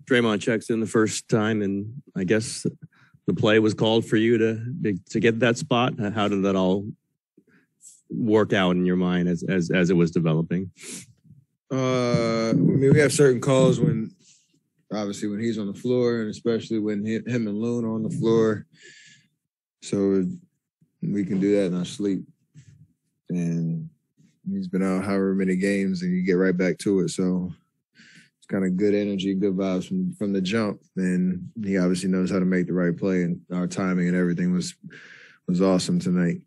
Draymond checks in the first time, and I guess the play was called for you to get that spot. How did that all work out in your mind as it was developing? I mean, we have certain calls when he's on the floor, and especially when him and Loon are on the floor. So we can do that in our sleep. And he's been out however many games, and you get right back to it. So it's kind of good energy, good vibes from the jump. And he obviously knows how to make the right play, and our timing and everything was awesome tonight.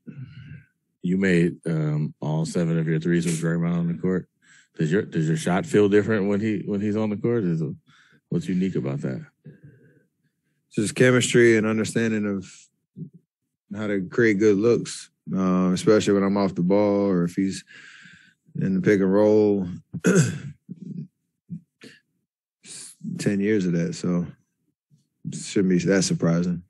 You made all 7 of your threes with Draymond on the court. Does your shot feel different when he's on the court? What's unique about that? Just chemistry and understanding of how to create good looks, especially when I'm off the ball or if he's in the pick and roll. 10 years of that, so it shouldn't be that surprising.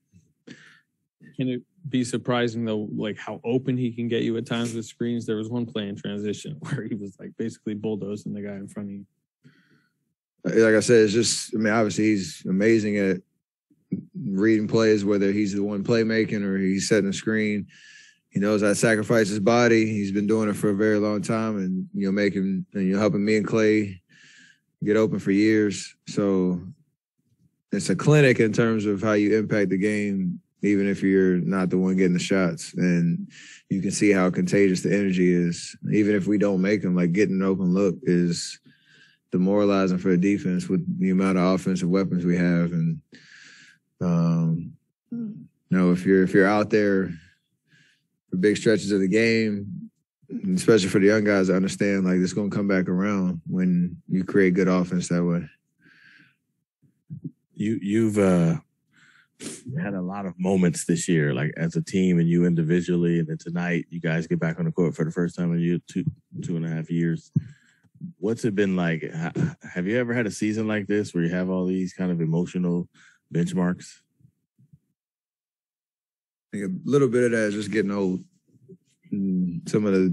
Can it be surprising, though, like how open he can get you at times with screens? There was one play in transition where he was like basically bulldozing the guy in front of you. Like I said, it's just, I mean, obviously he's amazing at reading plays, whether he's the one playmaking or he's setting a screen. He knows how to sacrifice his body. He's been doing it for a very long time, and helping me and Clay get open for years. So it's a clinic in terms of how you impact the game, even if you're not the one getting the shots. And you can see how contagious the energy is. Even if we don't make them, like getting an open look is demoralizing for the defense with the amount of offensive weapons we have. And, if you're out there for big stretches of the game, especially for the young guys to understand, like, it's going to come back around when you create good offense that way. You've had a lot of moments this year, like as a team and you individually, and then tonight you guys get back on the court for the first time in 2.5 years. What's it been like? Have you ever had a season like this where you have all these kind of emotional benchmarks? I think a little bit of that is just getting old. Some of the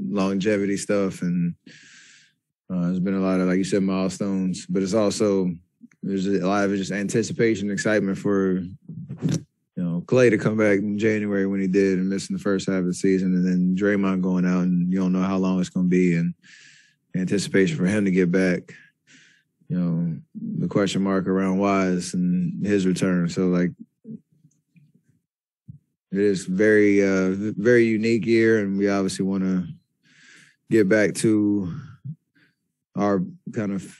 longevity stuff, and there's been a lot of, like you said, milestones, but it's also, there's a lot of just anticipation, excitement for, Clay to come back in January when he did and missing the first half of the season, and then Draymond going out and you don't know how long it's going to be, and anticipation for him to get back. The question mark around Wise and his return. So, like, it is very, very unique year, and we obviously want to get back to our kind of,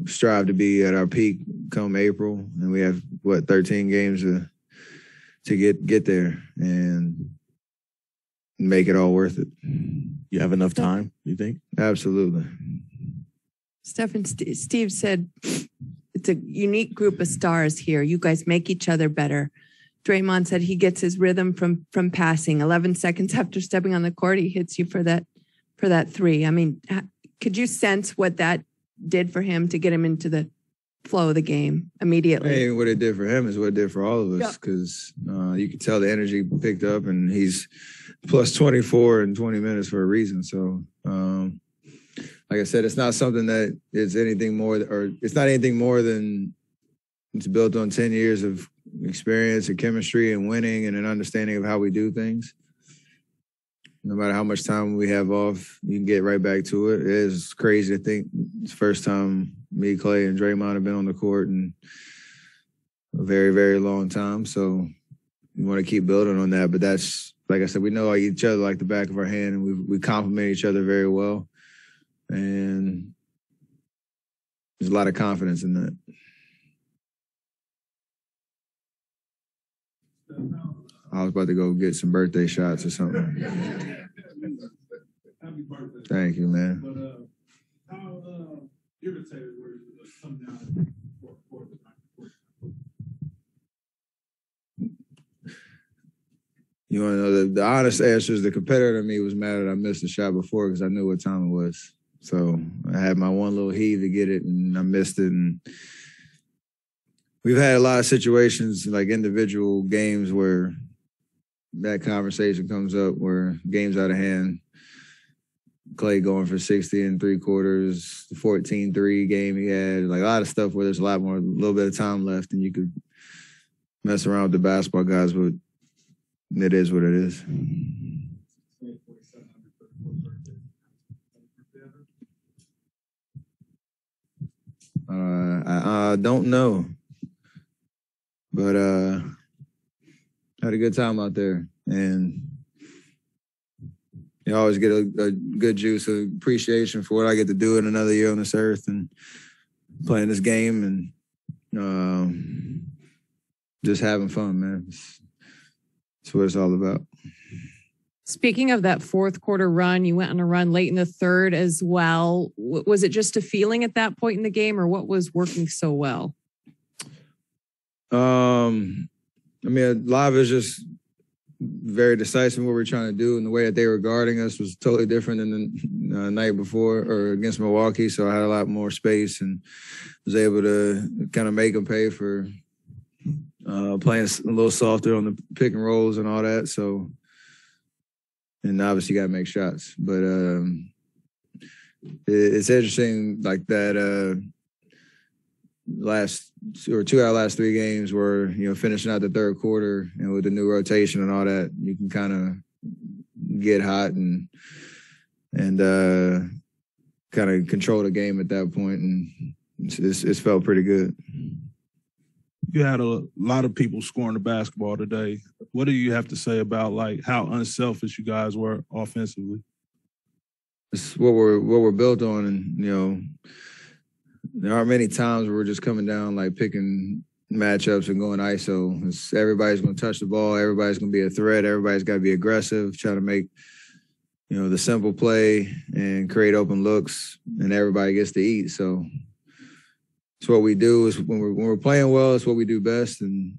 strive to be at our peak come April, and we have 13 games to get there and make it all worth it. You have enough time, you think? Absolutely. Steph and Steve said it's a unique group of stars here. You guys make each other better. Draymond said he gets his rhythm from passing. 11 seconds after stepping on the court, he hits you for that three. I mean, could you sense what that did for him to get him into the flow of the game immediately? Hey, what it did for him is what it did for all of us, because you could tell the energy picked up, and he's plus 24 in 20 minutes for a reason. So, like I said, it's not something that is anything more, or it's not anything more than it's built on 10 years of experience and chemistry and winning and an understanding of how we do things. No matter how much time we have off, you can get right back to it. It is crazy to think it's the first time me, Clay, and Draymond have been on the court in a very, very long time. So we want to keep building on that. But that's, like I said, we know each other like the back of our hand, and we complement each other very well. And there's a lot of confidence in that. I was about to go get some birthday shots or something. Thank you, man. But how irritated were you to come down for You want to know the honest answer is the competitor in me was mad that I missed the shot before because I knew what time it was. So I had my one little heave to get it, and I missed it. And we've had a lot of situations, like individual games, where that conversation comes up, where game's out of hand. Clay going for 60 in 3/4, the 14-3 game he had, like a lot of stuff where there's a little bit of time left and you could mess around with the basketball guys, but it is what it is. I don't know, but had a good time out there, and you always get a good juice of appreciation for what I get to do in another year on this earth and playing this game and just having fun, man. That's what it's all about. Speaking of that fourth quarter run, you went on a run late in the third as well. Was it just a feeling at that point in the game, or what was working so well? I mean, a lot of it's just very decisive in what we're trying to do, and the way that they were guarding us was totally different than the night before or against Milwaukee. So I had a lot more space and was able to kind of make them pay for playing a little softer on the pick and rolls and all that. So, and obviously you got to make shots, but it's interesting like that. Last or 2 out of last 3 games were, finishing out the third quarter, and with the new rotation and all that, you can kind of get hot and kind of control the game at that point, and it's felt pretty good. You had a lot of people scoring the basketball today. What do you have to say about like how unselfish you guys were offensively? It's what we're built on, and there aren't many times where we're just coming down like picking matchups and going ISO. Everybody's going to touch the ball. Everybody's going to be a threat. Everybody's got to be aggressive, trying to make, the simple play and create open looks, and everybody gets to eat. So it's what we do. Is when we're playing well, it's what we do best, and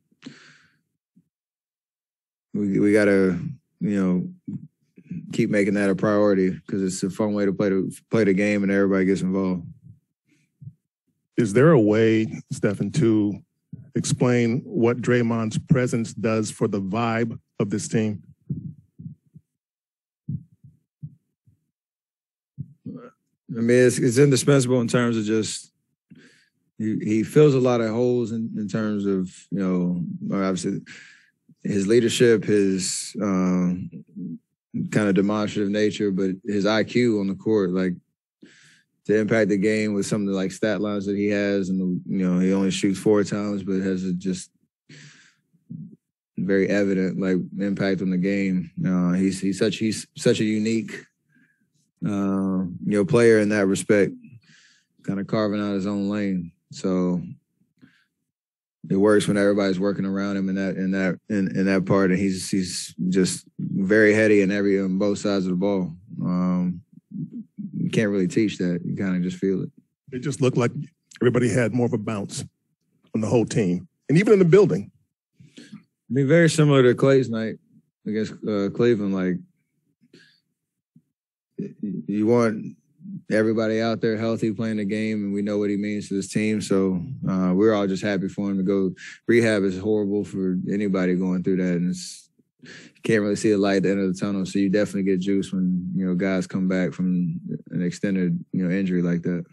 we got to, keep making that a priority because it's a fun way to play the game, and everybody gets involved. Is there a way, Stephen, to explain what Draymond's presence does for the vibe of this team? I mean, it's indispensable in terms of just he fills a lot of holes in terms of, obviously his leadership, his kind of demonstrative nature, but his IQ on the court, like, to impact the game with some of the like stat lines that he has, and he only shoots 4 times, but has just very evident like impact on the game. He's such a unique player in that respect, kind of carving out his own lane. So it works when everybody's working around him in that part, and he's just very heady on both sides of the ball. You can't really teach that. You kind of just feel it. It just looked like everybody had more of a bounce on the whole team, and even in the building. I mean, very similar to Clay's night against Cleveland. Like, you want everybody out there healthy playing the game, and we know what he means to this team. So we're all just happy for him to go. Rehab is horrible for anybody going through that, and you can't really see a light at the end of the tunnel. So you definitely get juice when guys come back from an extended injury like that.